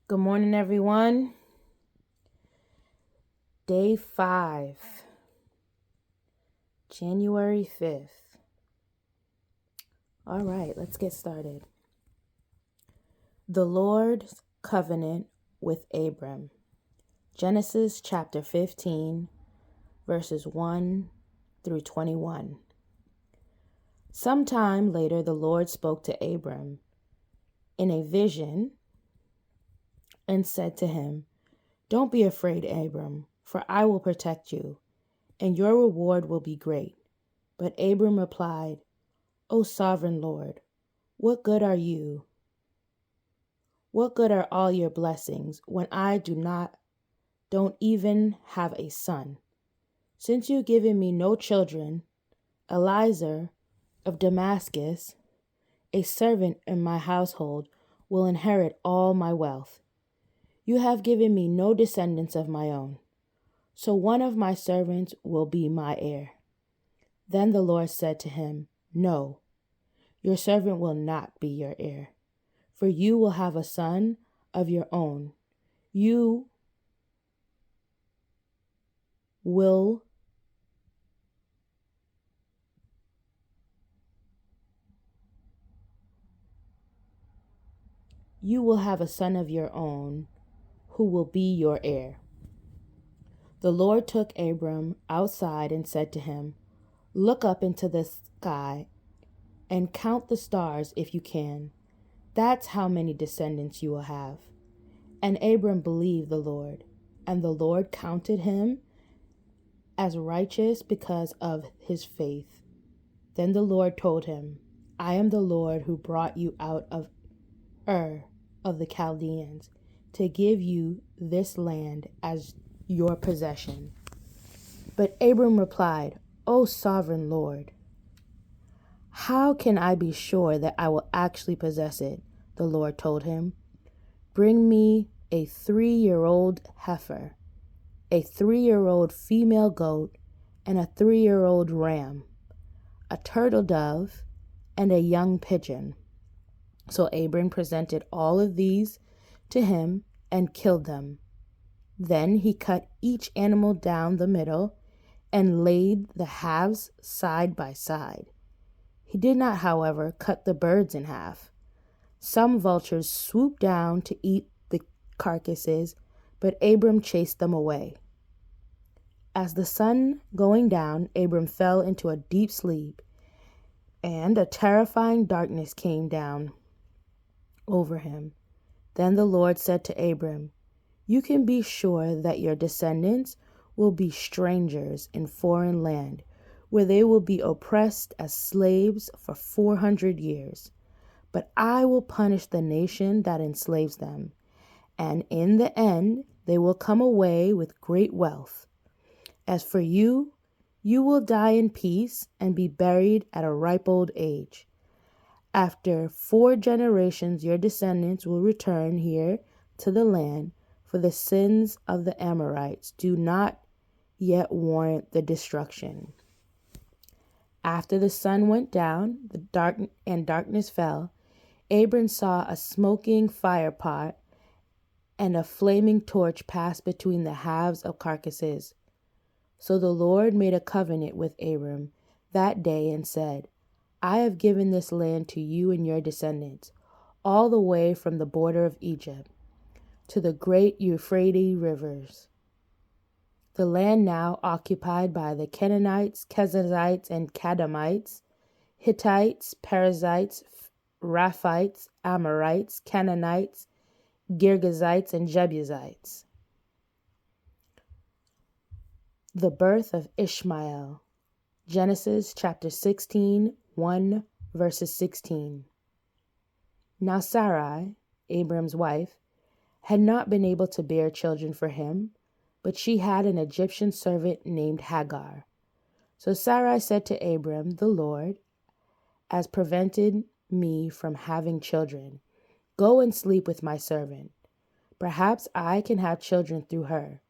Good morning, everyone. Day 5, January 5th. All right, let's get started. The Lord's covenant with Abram. Genesis chapter 15, verses 1 through 21. Sometime later, the Lord spoke to Abram in a vision and said to him, "Don't be afraid, Abram, for I will protect you, and your reward will be great." But Abram replied, "O sovereign Lord, what good are you? What good are all your blessings when I don't even have a son? Since you've given me no children, Eliezer of Damascus, a servant in my household, will inherit all my wealth. You have given me no descendants of my own, so one of my servants will be my heir." Then the Lord said to him, "No, your servant will not be your heir, for you will have a son of your own. You will you will have a son of your own who will be your heir." The Lord took Abram outside and said to him, "Look up into the sky and count the stars if you can. That's how many descendants you will have." And Abram believed the Lord, and the Lord counted him as righteous because of his faith. Then the Lord told him, "I am the Lord who brought you out of Ur of the Chaldeans to give you this land as your possession." But Abram replied, "O sovereign Lord, how can I be sure that I will actually possess it?" The Lord told him, "Bring me a 3-year-old heifer, a 3-year-old female goat, and a 3-year-old ram, a turtle dove, and a young pigeon." So Abram presented all of these to him and killed them. Then he cut each animal down the middle and laid the halves side by side. He did not, however, cut the birds in half. Some vultures swooped down to eat the carcasses, but Abram chased them away. As the sun going down, Abram fell into a deep sleep, and a terrifying darkness came down over him. Then the Lord said to Abram, "You can be sure that your descendants will be strangers in foreign land, where they will be oppressed as slaves for 400 years. But I will punish the nation that enslaves them, and in the end they will come away with great wealth. As for you, you will die in peace and be buried at a ripe old age. After 4 generations, your descendants will return here to the land, for the sins of the Amorites do not yet warrant the destruction." After the sun went down, darkness fell, Abram saw a smoking fire pot and a flaming torch pass between the halves of carcasses. So the Lord made a covenant with Abram that day and said, "I have given this land to you and your descendants, all the way from the border of Egypt to the great Euphrates rivers, the land now occupied by the Canaanites, Kenizzites, and Kadmonites, Hittites, Perizzites, Rephites, Amorites, Canaanites, Girgashites, and Jebusites." The birth of Ishmael. Genesis chapter 16, 1 verses 16. Now Sarai, Abram's wife, had not been able to bear children for him, but she had an Egyptian servant named Hagar. So Sarai said to Abram, "The Lord has prevented me from having children. Go and sleep with my servant. Perhaps I can have children through her."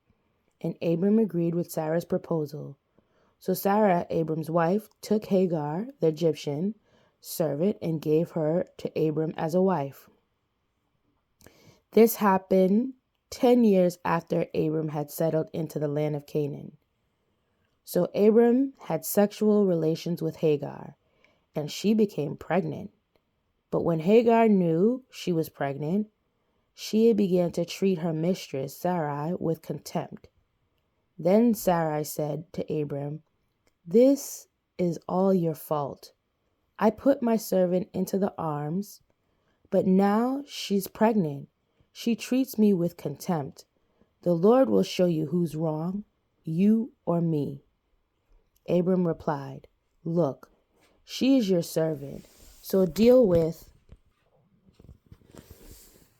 And Abram agreed with Sarah's proposal. So Sarah, Abram's wife, took Hagar, the Egyptian servant, and gave her to Abram as a wife. This happened 10 years after Abram had settled into the land of Canaan. So Abram had sexual relations with Hagar, and she became pregnant. But when Hagar knew she was pregnant, she began to treat her mistress Sarai with contempt. Then Sarai said to Abram, "This is all your fault. I put my servant into the arms, but now she's pregnant. She treats me with contempt. The Lord will show you who's wrong, you or me." Abram replied, "Look, she is your servant, so deal with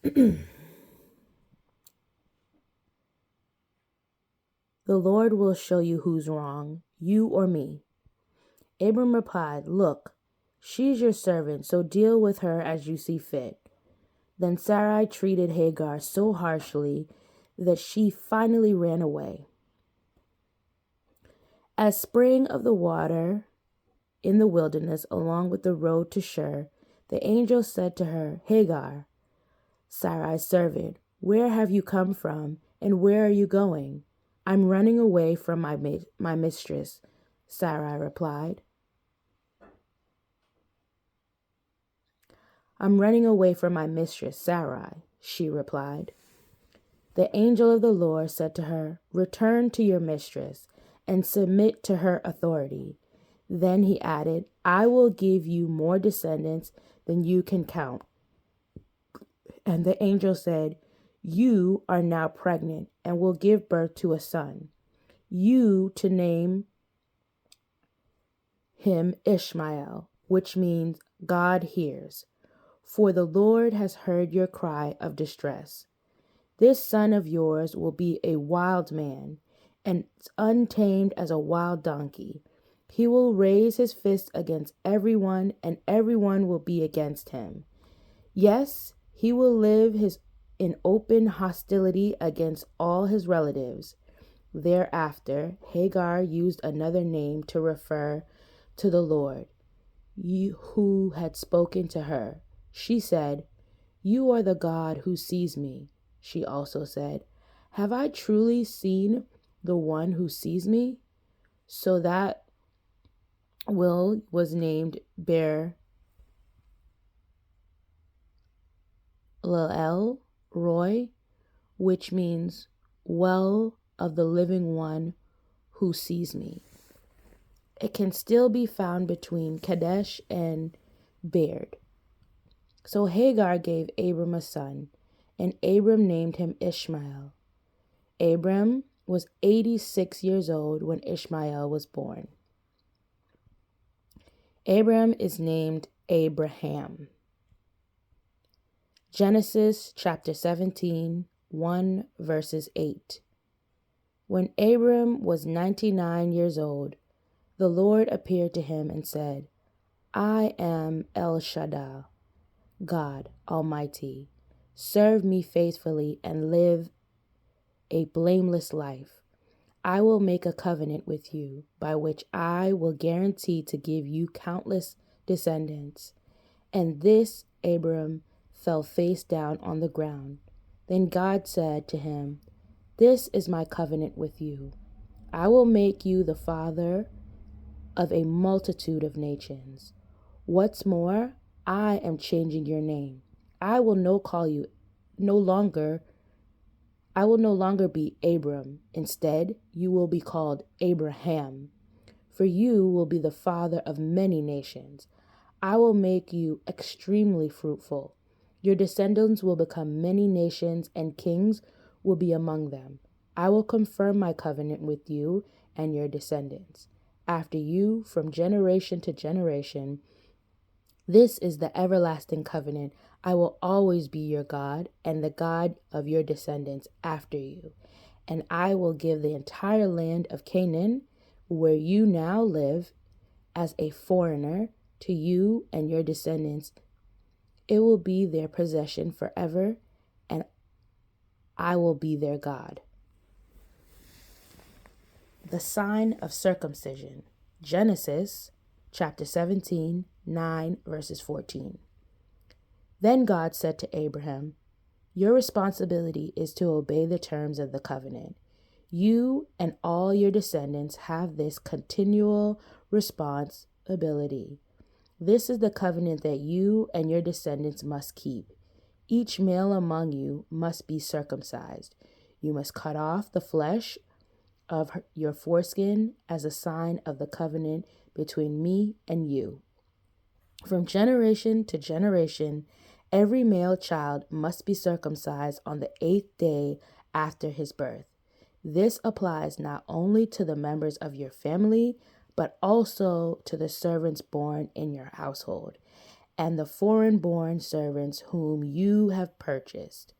the Lord will show you who's wrong, you or me." Abram replied, "Look, she's your servant, so deal with her as you see fit." Then Sarai treated Hagar so harshly that she finally ran away. As spring of the water in the wilderness along with the road to Shur, the angel said to her, "Hagar, Sarai's servant, where have you come from, and where are you going?" "I'm running away from my mistress," Sarai replied. "I'm running away from my mistress, Sarai," she replied. The angel of the Lord said to her, "Return to your mistress and submit to her authority." Then he added, "I will give you more descendants than you can count." And the angel said, "You are now pregnant and will give birth to a son. You to name him Ishmael, which means God hears. For the Lord has heard your cry of distress. This son of yours will be a wild man, and untamed as a wild donkey. He will raise his fist against everyone, and everyone will be against him. Yes, he will live in open hostility against all his relatives." Thereafter, Hagar used another name to refer to the Lord, who had spoken to her. She said, "You are the God who sees me." She also said, "Have I truly seen the one who sees me?" So that well was named Ber Lael Roy, which means well of the living one who sees me. It can still be found between Kadesh and Bered. So Hagar gave Abram a son, and Abram named him Ishmael. Abram was 86 years old when Ishmael was born. Abram is named Abraham. Genesis chapter 17, 1 verses 8. When Abram was 99 years old, the Lord appeared to him and said, "I am El Shaddai, God Almighty. Serve me faithfully and live a blameless life. I will make a covenant with you by which I will guarantee to give you countless descendants." And this Abram fell face down on the ground. Then God said to him, "This is my covenant with you. I will make you the father of a multitude of nations. What's more, I am changing your name. I will no longer be Abram. Instead, you will be called Abraham, for you will be the father of many nations. I will make you extremely fruitful. Your descendants will become many nations, and kings will be among them. I will confirm my covenant with you and your descendants after you from generation to generation. This is the everlasting covenant. I will always be your God and the God of your descendants after you. And I will give the entire land of Canaan, where you now live as a foreigner, to you and your descendants. It will be their possession forever, and I will be their God. The sign of circumcision. Genesis chapter 17, 9 verses 14. Then God said to Abraham, Your responsibility is to obey the terms of the covenant. You and all your descendants have this continual responsibility. This is the covenant that you and your descendants must keep. Each male among you must be circumcised. You must cut off the flesh of your foreskin as a sign of the covenant between me and you. From generation to generation, every male child must be circumcised on the 8th day after his birth. This applies not only to the members of your family, but also to the servants born in your household and the foreign-born servants whom you have purchased.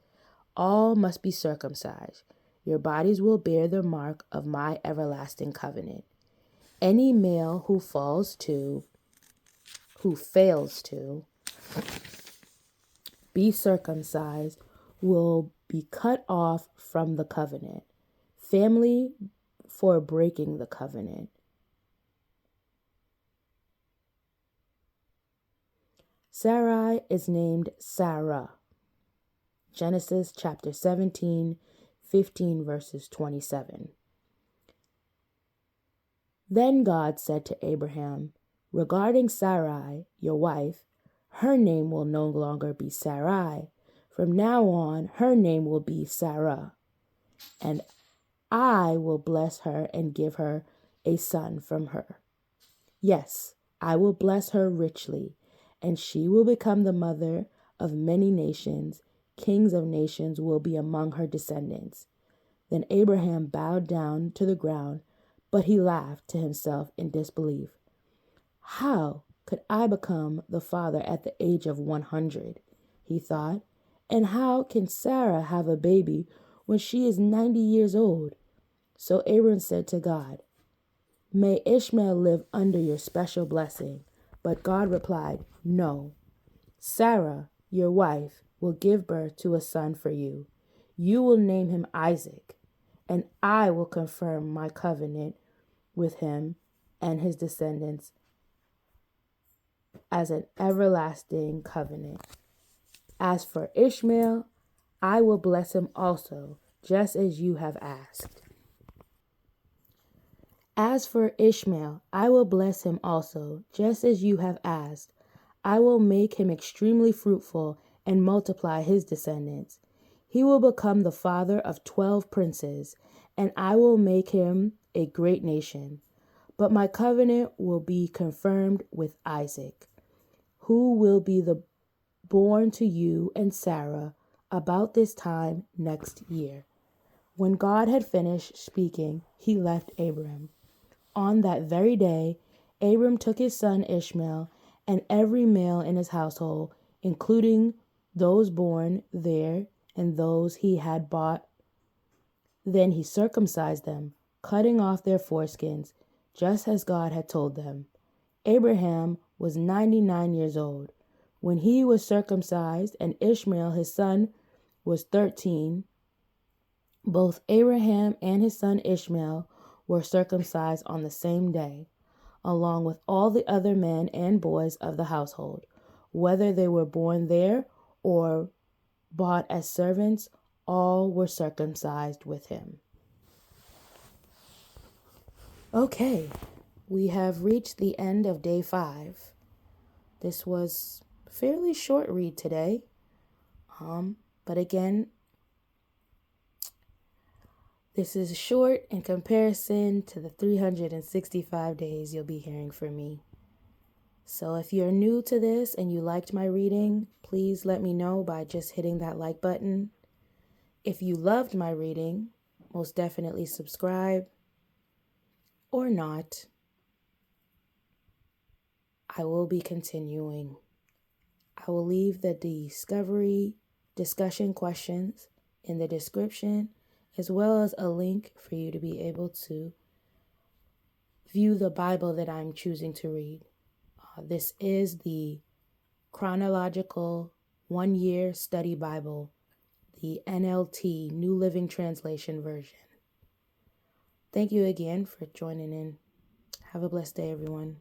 All must be circumcised. Your bodies will bear the mark of my everlasting covenant. Any male who fails to be circumcised will be cut off from the covenant. Family for breaking the covenant. Sarai is named Sarah. Genesis chapter 17, 15 verses 27. Then God said to Abraham, regarding Sarai, your wife, her name will no longer be Sarai. From now on, her name will be Sarah. And I will bless her and give her a son from her. Yes, I will bless her richly, and she will become the mother of many nations. Kings of nations will be among her descendants. Then Abraham bowed down to the ground, but he laughed to himself in disbelief. How could I become the father at the age of 100? He thought. And how can Sarah have a baby when she is 90 years old? So Abram said to God, may Ishmael live under your special blessing. But God replied, no. Sarah, your wife, will give birth to a son for you. You will name him Isaac, and I will confirm my covenant with him and his descendants as an everlasting covenant. As for Ishmael, I will bless him also, just as you have asked. As for Ishmael, I will bless him also, just as you have asked. I will make him extremely fruitful and multiply his descendants. He will become the father of 12 princes, and I will make him a great nation. But my covenant will be confirmed with Isaac, who will be born to you and Sarah about this time next year. When God had finished speaking, he left Abram. On that very day, Abram took his son Ishmael and every male in his household, including those born there and those he had bought. Then he circumcised them, cutting off their foreskins, just as God had told them. Abraham was 99 years old when he was circumcised, and Ishmael, his son, was 13. Both Abraham and his son Ishmael were circumcised on the same day, along with all the other men and boys of the household, whether they were born there or bought as servants, all were circumcised with him. Okay, we have reached the end of day 5. This was a fairly short read today, but again, this is short in comparison to the 365 days you'll be hearing from me. So if you're new to this and you liked my reading, please let me know by just hitting that like button. If you loved my reading, most definitely subscribe. Or not. I will be continuing. I will leave the discovery discussion questions in the description, as well as a link for you to be able to view the Bible that I'm choosing to read. This is the Chronological 1-Year Study Bible, the NLT, New Living Translation version. Thank you again for joining in. Have a blessed day, everyone.